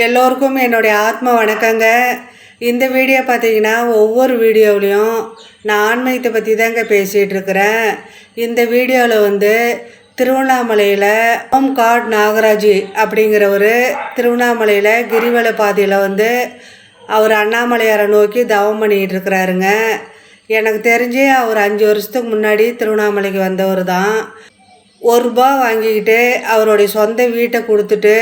எல்லோருக்கும் என்னுடைய ஆத்ம வணக்கங்க. இந்த வீடியோ பார்த்தீங்கன்னா ஒவ்வொரு வீடியோவிலையும் நான் ஆன்மீகத்தை பற்றி தாங்க பேசிகிட்டு இருக்கிறேன். இந்த வீடியோவில் திருவண்ணாமலையில் ஓம் காட் நாகராஜ் அப்படிங்கிற ஒரு திருவண்ணாமலையில் கிரிவல பாதையில் அவர் அண்ணாமலையாரை நோக்கி தவம் பண்ணிகிட்டு இருக்கிறாருங்க. எனக்கு தெரிஞ்சு அவர் 5 வருஷத்துக்கு முன்னாடி திருவண்ணாமலைக்கு வந்தவர் தான். ₹1 வாங்கிக்கிட்டு அவருடைய சொந்த வீட்டை கொடுத்துட்டு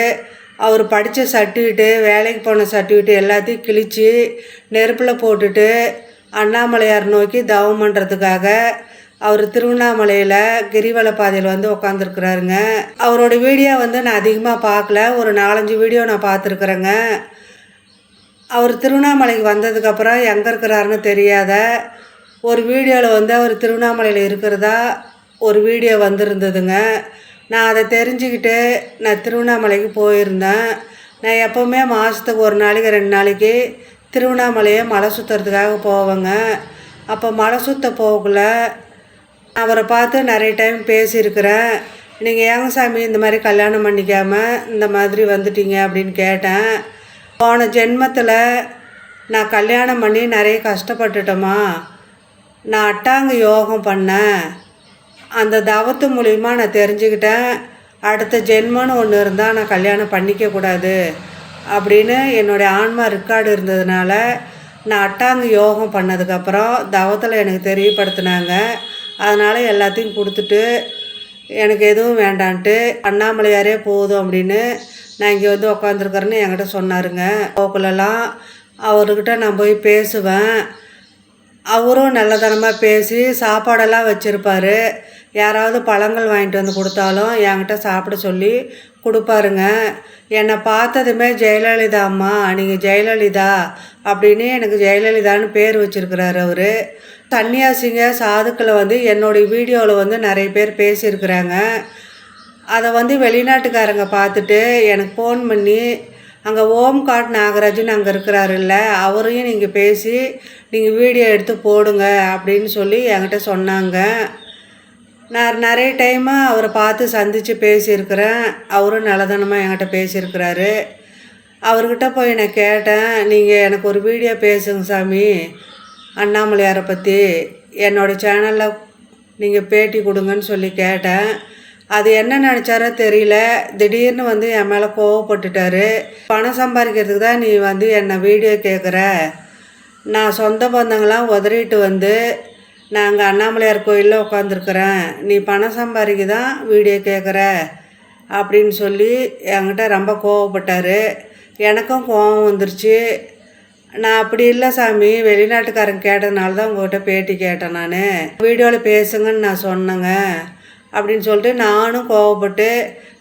அவர் படித்த சர்டிஃபிகேட்டு, வேலைக்கு போன சர்டிஃபிகேட்டு எல்லாத்தையும் கிழித்து நெருப்பில் போட்டுட்டு அண்ணாமலையார் நோக்கி தவம் பண்ணுறதுக்காக அவர் திருவண்ணாமலையில் கிரிவல பாதையில் உட்காந்துருக்குறாருங்க. அவரோட வீடியோ நான் அதிகமாக பார்க்கல, ஒரு 4-5 வீடியோ நான் பார்த்துருக்குறேங்க. அவர் திருவண்ணாமலைக்கு வந்ததுக்கப்புறம் எங்கே இருக்கிறாருன்னு தெரியாத ஒரு வீடியோவில் அவர் திருவண்ணாமலையில் இருக்கிறதா ஒரு வீடியோ வந்திருந்ததுங்க. நான் அதை தெரிஞ்சுக்கிட்டு நான் திருவண்ணாமலைக்கு போயிருந்தேன். நான் எப்போவுமே மாதத்துக்கு 1 நாளைக்கு 2 நாளைக்கு திருவண்ணாமலையை மலை சுற்றுறதுக்காக போவேங்க. அப்போ மலை சுற்ற போகல அவரை பார்த்து நிறைய டைம் பேசியிருக்கிறேன். நீங்கள் ஏங்க சாமி இந்த மாதிரி கல்யாணம் பண்ணிக்காமல் இந்த மாதிரி வந்துட்டீங்க அப்படின்னு கேட்டேன். போன ஜென்மத்தில் நான் கல்யாணம் பண்ணி நிறைய கஷ்டப்பட்டுட்டோமா, நான் அட்டாங்க யோகம் பண்ணேன், அந்த தவத்து மூலிமா நான் தெரிஞ்சுக்கிட்டேன் அடுத்த ஜென்மன்னு ஒன்று இருந்தால் நான் கல்யாணம் பண்ணிக்கக்கூடாது அப்படின்னு என்னுடைய ஆன்மா ரெக்கார்டு இருந்ததுனால நான் அட்டாங்க யோகம் பண்ணதுக்கப்புறம் தவத்தில் எனக்கு தெரியப்படுத்தினாங்க. அதனால் எல்லாத்தையும் கொடுத்துட்டு எனக்கு எதுவும் வேண்டான்ட்டு அண்ணாமலையாரே போதும் அப்படின்னு நான் இங்கே உட்காந்துருக்கறேன்னு என்கிட்ட சொன்னாருங்க. போக்குலலாம் அவர்கிட்ட நான் போய் பேசுவேன். அவரும் நல்லதனமாக பேசி சாப்பாடெல்லாம் வச்சுருப்பார். யாராவது பழங்கள் வாங்கிட்டு கொடுத்தாலும் என்கிட்ட சாப்பிட சொல்லி கொடுப்பாருங்க. என்னை பார்த்ததுமே ஜெயலலிதா அம்மா, நீங்கள் ஜெயலலிதா அப்படின்னு எனக்கு ஜெயலலிதான்னு பேர் வச்சுருக்கிறாரு அவர். சன்னியாசிங்க சாதுக்களை என்னுடைய வீடியோவில் நிறைய பேர் பேசியிருக்கிறாங்க. அதை வெளிநாட்டுக்காரங்க பார்த்துட்டு எனக்கு ஃபோன் பண்ணி அங்கே ஓம் காட் நாகராஜன் அங்கே இருக்கிறாருல்ல, அவரையும் நீங்கள் பேசி நீங்கள் வீடியோ எடுத்து போடுங்க அப்படின்னு சொல்லி என்கிட்ட சொன்னாங்க. நான் நிறைய டைமு அவரை பார்த்து சந்தித்து பேசியிருக்கிறேன். அவரும் நல்லதனமாக என்கிட்ட பேசியிருக்கிறாரு. அவர்கிட்ட போய் நான் கேட்டேன், நீங்கள் எனக்கு ஒரு வீடியோ பேசுங்க சாமி அண்ணாமலையாரை பற்றி, என்னோடய சேனலில் நீங்கள் பேட்டி கொடுங்கன்னு சொல்லி கேட்டேன். அது என்ன நினச்சாரோ தெரியல, திடீர்னு என் மேலே கோவப்பட்டுட்டாரு. பணம் சம்பாதிக்கிறதுக்கு தான் நீ என்னை வீடியோ கேட்குற, நான் சொந்த பந்தங்களாம் உதறிட்டு நான் அங்கே அண்ணாமலையார் கோயிலில் உட்காந்துருக்குறேன், நீ பணம் சம்பாதிக்க தான் வீடியோ கேட்குற அப்படின்னு சொல்லி என்கிட்ட ரொம்ப கோவப்பட்டார். எனக்கும் கோவம் வந்துருச்சு. நான் அப்படி இல்லை சாமி, வெளிநாட்டுக்காரங்க கேட்டதுனால தான் உங்கள்கிட்ட பேட்டி கேட்டேன், நான் வீடியோவில் பேசுங்கன்னு நான் சொன்னேங்க அப்படின்னு சொல்லிட்டு நானும் கோவப்பட்டு,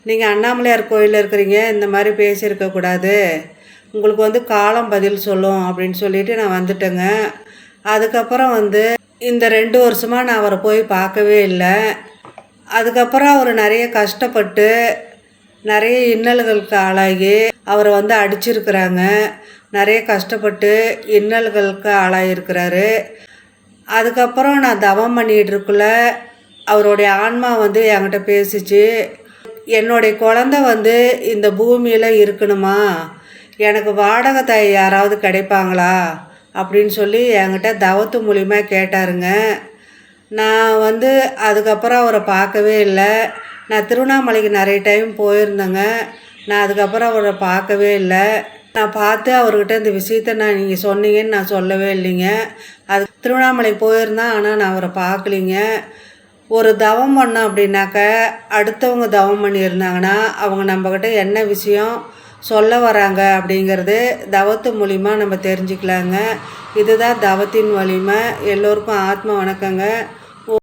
நீங்கள் அண்ணாமலையார் கோயிலில் இருக்கிறீங்க, இந்த மாதிரி பேசியிருக்கக்கூடாது, உங்களுக்கு காலம் பதில் சொல்லும் அப்படின்னு சொல்லிட்டு நான் வந்துட்டேங்க. அதுக்கப்புறம் இந்த 2 வருஷமாக நான் அவரை போய் பார்க்கவே இல்லை. அதுக்கப்புறம் அவர் நிறைய கஷ்டப்பட்டு நிறைய இன்னல்களுக்கு ஆளாகி அவரை அடிச்சிருக்கிறாங்க. நிறைய கஷ்டப்பட்டு இன்னல்களுக்கு ஆளாகிருக்கிறாரு. அதுக்கப்புறம் நான் தவம் பண்ணிகிட்டு இருக்குள்ள அவருடைய ஆன்மா என்கிட்ட பேசிச்சு, என்னுடைய குழந்தை இந்த பூமியில் இருக்கணுமா, எனக்கு வாடகை தாய் யாராவது கிடைப்பாங்களா அப்படின்னு சொல்லி என்கிட்ட தவத்து மூலிமா கேட்டாருங்க. நான் அதுக்கப்புறம் அவரை பார்க்கவே இல்லை. நான் திருவண்ணாமலைக்கு நிறைய டைம் போயிருந்தேங்க. நான் அதுக்கப்புறம் அவரை பார்க்கவே இல்லை. நான் பார்த்து அவர்கிட்ட இந்த விஷயத்த நீங்கள் சொன்னீங்கன்னு நான் சொல்லவே இல்லைங்க. அது திருவண்ணாமலைக்கு போயிருந்தேன், ஆனால் நான் அவரை பார்க்கலிங்க. ஒரு தவம் பண்ணோம் அப்படின்னாக்க அடுத்தவங்க தவம் பண்ணியிருந்தாங்கன்னா அவங்க நம்மக்கிட்ட என்ன விஷயம் சொல்ல வராங்க அப்படிங்கிறது தவத்து மூலிமா நம்ம தெரிஞ்சுக்கலாங்க. இதுதான் தவத்தின் வலிமை. எல்லோருக்கும் ஆத்ம வணக்கங்க.